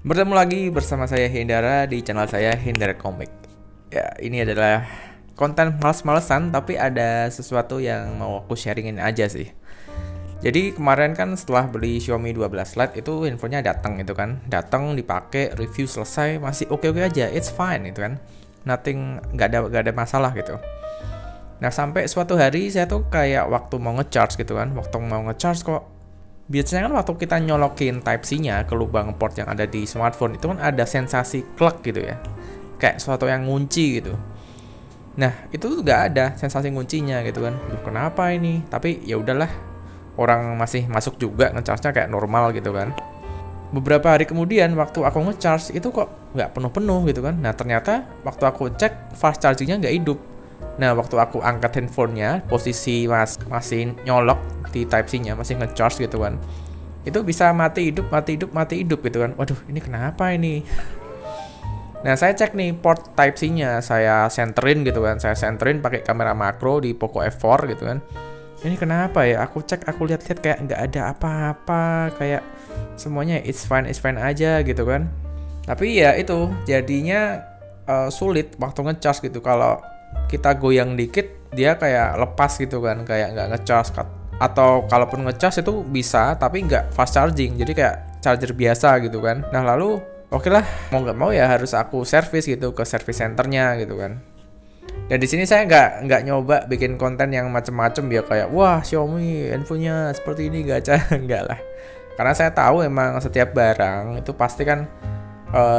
Bertemu lagi bersama saya Hendara di channel saya Hendara Comic. Ya, ini adalah konten males-malesan tapi ada sesuatu yang mau aku sharingin aja sih. Jadi kemarin kan setelah beli Xiaomi 12 Lite itu infonya datang gitu kan. Datang dipakai, review selesai, masih oke-oke aja, it's fine gitu kan. Nothing, nggak ada masalah gitu. Nah, sampai suatu hari saya tuh kayak waktu mau ngecharge gitu kan. Waktu mau ngecharge kok biasanya kan waktu kita nyolokin Type-C-nya ke lubang port yang ada di smartphone itu kan ada sensasi klek gitu ya. Kayak sesuatu yang ngunci gitu. Nah, itu nggak ada sensasi nguncinya gitu kan. Duh, kenapa ini? Tapi ya udahlah. Orang masih masuk juga ngecharge-nya kayak normal gitu kan. Beberapa hari kemudian waktu aku ngecharge itu kok nggak penuh-penuh gitu kan. Nah, ternyata waktu aku cek fast charging-nya nggak hidup. Nah, waktu aku angkat handphonenya, posisi masih nyolok di Type-C-nya, masih ngecharge gitu kan. Itu bisa mati hidup gitu kan. Waduh, ini kenapa ini? Nah, saya cek nih port Type-C-nya, saya centerin gitu kan. Saya centerin pakai kamera makro di Poco F4 gitu kan. Ini kenapa ya? Aku cek, aku lihat-lihat kayak nggak ada apa-apa, kayak semuanya it's fine aja gitu kan. Tapi ya itu jadinya sulit waktu ngecharge gitu. Kalau kita goyang dikit dia kayak lepas gitu kan, kayak nggak ngecharge. Atau kalaupun ngecas itu bisa tapi nggak fast charging, jadi kayak charger biasa gitu kan. Nah, lalu oke lah, mau nggak mau ya harus aku servis gitu ke service centernya gitu kan. Dan di sini saya nggak nyoba bikin konten yang macem-macem ya, kayak wah Xiaomi handphonenya seperti ini gacha. Nggak lah, karena saya tahu emang setiap barang itu pasti kan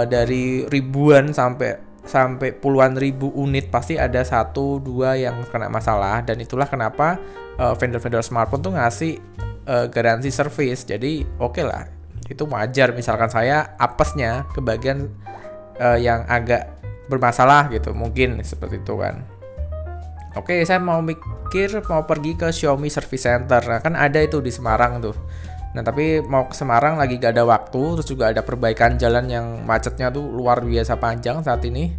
dari ribuan sampai puluhan ribu unit pasti ada satu dua yang kena masalah. Dan itulah kenapa vendor-vendor smartphone tuh ngasih garansi service. Jadi oke lah, itu wajar misalkan saya apesnya ke bagian yang agak bermasalah gitu, mungkin seperti itu kan. Oke, saya mau pergi ke Xiaomi Service Center. Nah, kan ada itu di Semarang tuh. Nah, tapi mau ke Semarang lagi gak ada waktu, terus juga ada perbaikan jalan yang macetnya tuh luar biasa panjang saat ini.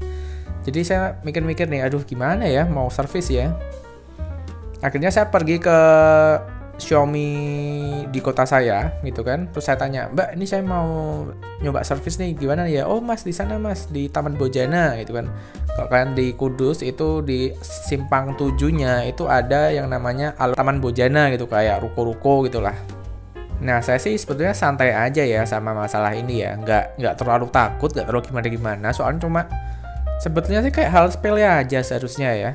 Jadi saya mikir-mikir nih, aduh gimana ya mau servis ya. Akhirnya saya pergi ke Xiaomi di kota saya gitu kan. Terus saya tanya, "Mbak, ini saya mau nyoba servis nih, gimana ya?" "Oh, Mas, di sana Mas, di Taman Bojana," gitu kan. Kalau kan di Kudus itu di Simpang 7-nya itu ada yang namanya Taman Bojana gitu, kayak ruko-ruko gitulah. Nah, saya sih sebetulnya santai aja ya sama masalah ini ya. Nggak terlalu takut, nggak terlalu gimana-gimana. Soalnya cuma sebetulnya sih kayak hal sepele aja seharusnya ya.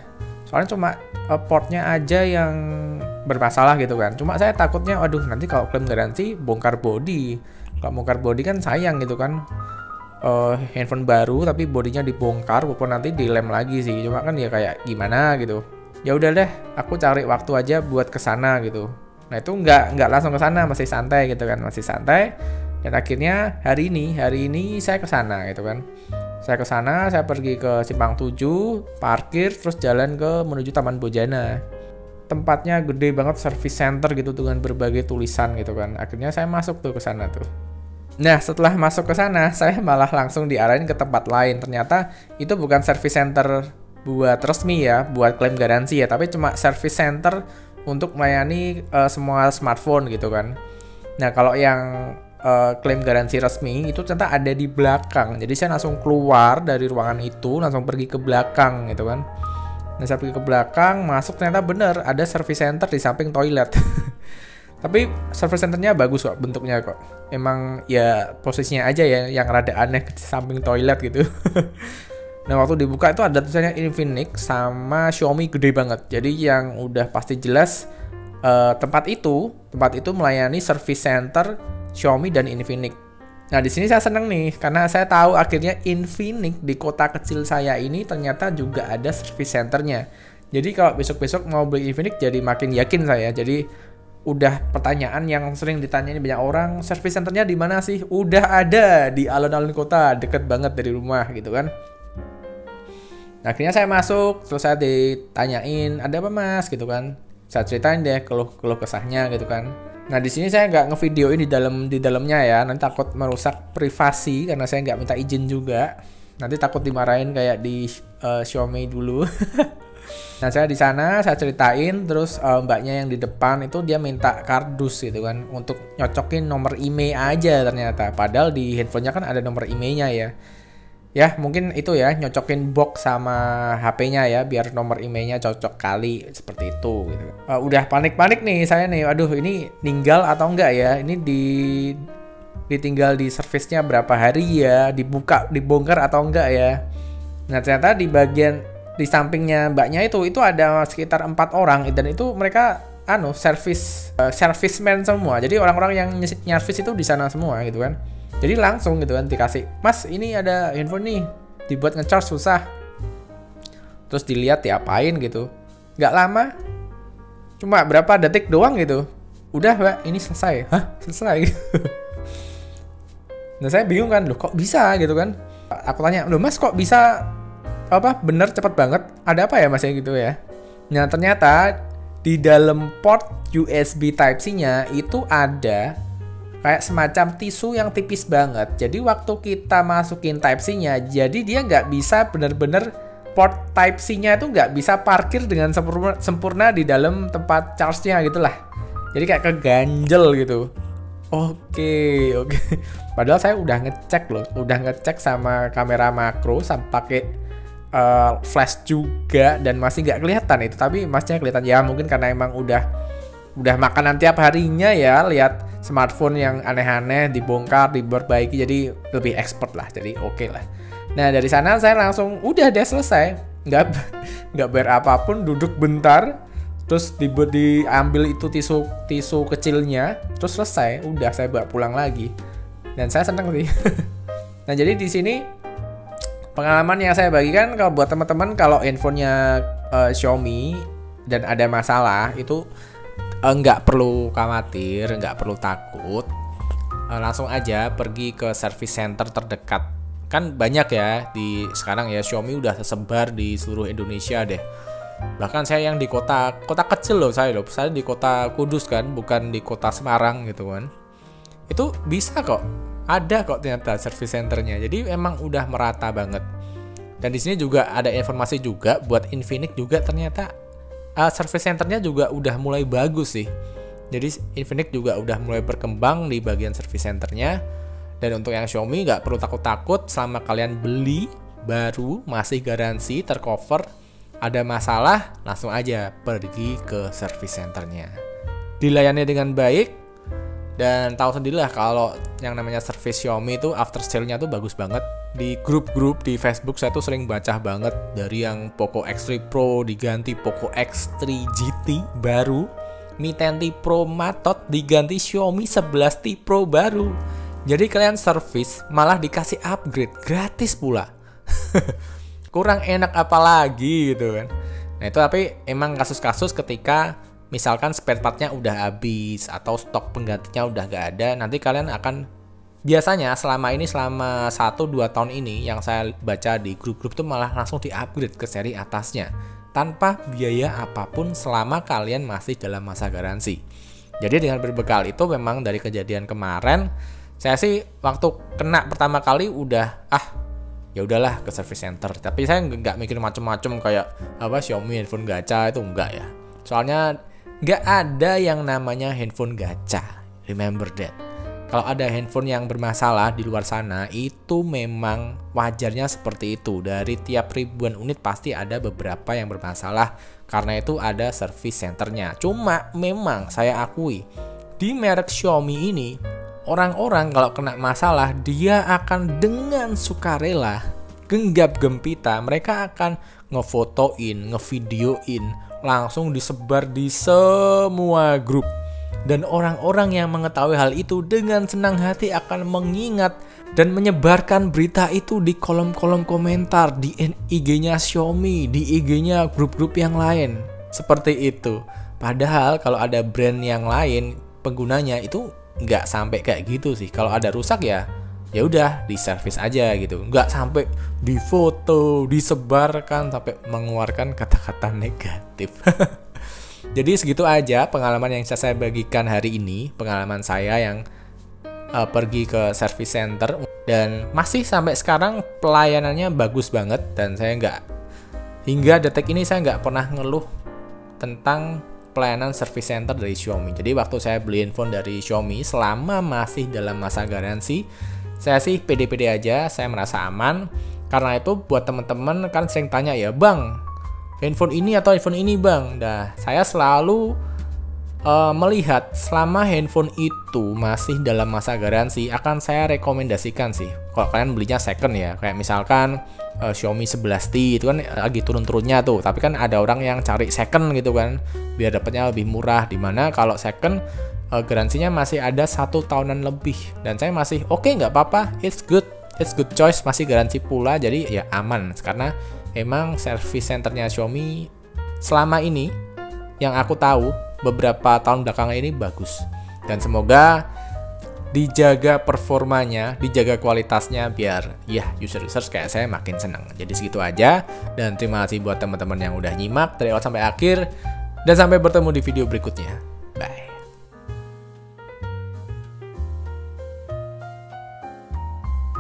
Soalnya cuma portnya aja yang bermasalah gitu kan. Cuma saya takutnya, aduh nanti kalau klaim garansi bongkar body. Kalau bongkar body kan sayang gitu kan. Handphone baru tapi bodinya dibongkar, walaupun nanti dilem lagi sih. Cuma kan ya kayak gimana gitu. Ya udah deh, aku cari waktu aja buat kesana gitu. Nah, itu nggak langsung ke sana, masih santai gitu kan, masih santai. Dan akhirnya hari ini saya ke sana gitu kan. Saya ke sana, saya pergi ke Simpang 7, parkir, terus jalan menuju Taman Bojana. Tempatnya gede banget, service center gitu dengan berbagai tulisan gitu kan. Akhirnya saya masuk tuh ke sana tuh. Nah, setelah masuk ke sana, saya malah langsung diarahin ke tempat lain. Ternyata itu bukan service center buat resmi ya, buat klaim garansi ya, tapi cuma service center untuk melayani semua smartphone gitu kan. Nah, kalau yang klaim garansi resmi itu ternyata ada di belakang. Jadi saya langsung keluar dari ruangan itu, langsung pergi ke belakang gitu kan. Nah, saya pergi ke belakang, masuk ternyata bener ada service center di samping toilet. Tapi service centernya bagus kok bentuknya kok. Emang ya posisinya aja ya yang rada aneh di samping toilet gitu. Nah, waktu dibuka itu ada tulisannya Infinix sama Xiaomi gede banget. Jadi yang udah pasti jelas tempat itu melayani service center Xiaomi dan Infinix. Nah, di sini saya seneng nih karena saya tahu akhirnya Infinix di kota kecil saya ini ternyata juga ada service centernya. Jadi kalau besok-besok mau beli Infinix jadi makin yakin saya. Jadi udah pertanyaan yang sering ditanyain banyak orang, service centernya di mana sih? Udah ada di alun-alun kota, deket banget dari rumah gitu kan. Nah, akhirnya saya masuk, terus saya ditanyain, "Ada apa Mas?" gitu kan. Saya ceritain deh keluh kesahnya gitu kan. Nah, di sini saya nggak ngevideoin di dalamnya ya, nanti takut merusak privasi karena saya nggak minta izin juga. Nanti takut dimarahin kayak di Xiaomi dulu. Nah, saya di sana saya ceritain, terus mbaknya yang di depan itu dia minta kardus gitu kan untuk nyocokin nomor email aja ternyata. Padahal di handphonenya kan ada nomor emailnya ya. Ya mungkin itu ya, nyocokin box sama HP-nya ya biar nomor emailnya cocok kali seperti itu gitu. Udah panik-panik nih saya nih, aduh ini ninggal atau enggak ya, ini ditinggal di servisnya berapa hari ya, dibongkar atau enggak ya. Nah ternyata di sampingnya mbaknya itu ada sekitar 4 orang, dan itu mereka serviceman semua, jadi orang-orang yang nyervis itu di sana semua gitu kan. Jadi langsung gitu kan dikasih, Mas ini ada handphone nih, dibuat ngecharge susah. Terus dilihat diapain gitu. Nggak lama, cuma berapa detik doang gitu. Udah Mbak, ini selesai. Hah? Selesai? Nah saya bingung kan, loh kok bisa gitu kan. Aku tanya, loh Mas kok bisa bener cepet banget? Ada apa ya Mas ya gitu ya. Nah ternyata di dalam port USB Type-C-nya itu ada kayak semacam tisu yang tipis banget. Jadi waktu kita masukin Type-C-nya, jadi dia nggak bisa bener-bener port Type-C-nya itu nggak bisa parkir dengan sempurna di dalam tempat charge-nya gitulah. Jadi kayak keganjel gitu. Oke. Padahal saya udah ngecek sama kamera makro sampai pakai flash juga dan masih nggak kelihatan itu. Tapi masnya kelihatan ya, mungkin karena emang udah makanan tiap harinya ya, lihat smartphone yang aneh-aneh dibongkar, diperbaiki, jadi lebih expert lah, jadi oke lah. Nah dari sana saya langsung udah deh selesai, nggak bayar apapun, duduk bentar, terus diambil itu tisu kecilnya, terus selesai, udah saya bawa pulang lagi, dan saya seneng sih. Nah jadi di sini pengalaman yang saya bagikan kalau buat teman-teman, kalau handphonenya Xiaomi dan ada masalah itu nggak perlu khawatir, nggak perlu takut, langsung aja pergi ke service center terdekat. Kan banyak ya sekarang ya, Xiaomi udah tersebar di seluruh Indonesia deh. Bahkan saya yang di kota kecil saya di kota Kudus kan, bukan di kota Semarang gitu kan. Itu bisa kok, ada kok ternyata service centernya. Jadi emang udah merata banget. Dan di sini juga ada informasi juga buat Infinix juga, ternyata service centernya juga udah mulai bagus sih. Jadi Infinix juga udah mulai berkembang di bagian service centernya. Dan untuk yang Xiaomi nggak perlu takut-takut, selama kalian beli baru masih garansi tercover. Ada masalah langsung aja pergi ke service centernya, dilayani dengan baik. Dan tahu sendirilah kalau yang namanya service Xiaomi itu after sale-nya tuh bagus banget. Di grup-grup di Facebook saya tuh sering baca banget, dari yang Poco X3 Pro diganti Poco X3 GT baru, Mi 10T Pro matot diganti Xiaomi 11T Pro baru. Jadi kalian service malah dikasih upgrade gratis pula. Kurang enak apa lagi gitu kan. Nah itu tapi emang kasus-kasus ketika misalkan spare partnya udah habis atau stok penggantinya udah gak ada, nanti kalian akan biasanya selama 1-2 tahun ini yang saya baca di grup-grup tuh malah langsung di-upgrade ke seri atasnya tanpa biaya apapun selama kalian masih dalam masa garansi. Jadi dengan berbekal itu, memang dari kejadian kemarin saya sih waktu kena pertama kali udah ya udahlah ke service center. Tapi saya nggak mikir macem-macem kayak Xiaomi handphone gacha itu, enggak ya. Soalnya nggak ada yang namanya handphone gacha. Remember that. Kalau ada handphone yang bermasalah di luar sana, itu memang wajarnya seperti itu. Dari tiap ribuan unit pasti ada beberapa yang bermasalah. Karena itu ada service centernya. Cuma memang saya akui, di merek Xiaomi ini, orang-orang kalau kena masalah, dia akan dengan sukarela, genggam gempita, mereka akan ngefotoin, ngevideoin, langsung disebar di semua grup. Dan orang-orang yang mengetahui hal itu dengan senang hati akan mengingat dan menyebarkan berita itu di kolom-kolom komentar, di IG-nya Xiaomi, di IG-nya grup-grup yang lain. Seperti itu. Padahal kalau ada brand yang lain, penggunanya itu nggak sampai kayak gitu sih. Kalau ada rusak ya udah di service aja gitu. Nggak sampai difoto, disebarkan, sampai mengeluarkan kata-kata negatif. Jadi segitu aja pengalaman yang saya bagikan hari ini. Pengalaman saya yang pergi ke service center. Dan masih sampai sekarang pelayanannya bagus banget. Dan saya hingga detik ini saya nggak pernah ngeluh tentang pelayanan service center dari Xiaomi. Jadi waktu saya beli handphone dari Xiaomi selama masih dalam masa garansi, saya sih pede-pede aja, saya merasa aman. Karena itu buat teman-teman kan sering tanya ya, "Bang, handphone ini atau handphone ini, Bang?" Nah, saya selalu melihat selama handphone itu masih dalam masa garansi, akan saya rekomendasikan sih kalau kalian belinya second ya. Kayak misalkan Xiaomi 11T itu kan lagi turun-turunnya tuh, tapi kan ada orang yang cari second gitu kan biar dapatnya lebih murah, dimana kalau second garansinya masih ada 1 tahunan lebih, dan saya masih oke, nggak apa-apa, it's good choice, masih garansi pula, jadi ya aman. Karena emang service centernya Xiaomi selama ini yang aku tahu beberapa tahun belakangan ini bagus, dan semoga dijaga performanya, dijaga kualitasnya, biar ya user-user kayak saya makin senang. Jadi segitu aja, dan terima kasih buat teman-teman yang udah nyimak dari awal sampai akhir, dan sampai bertemu di video berikutnya.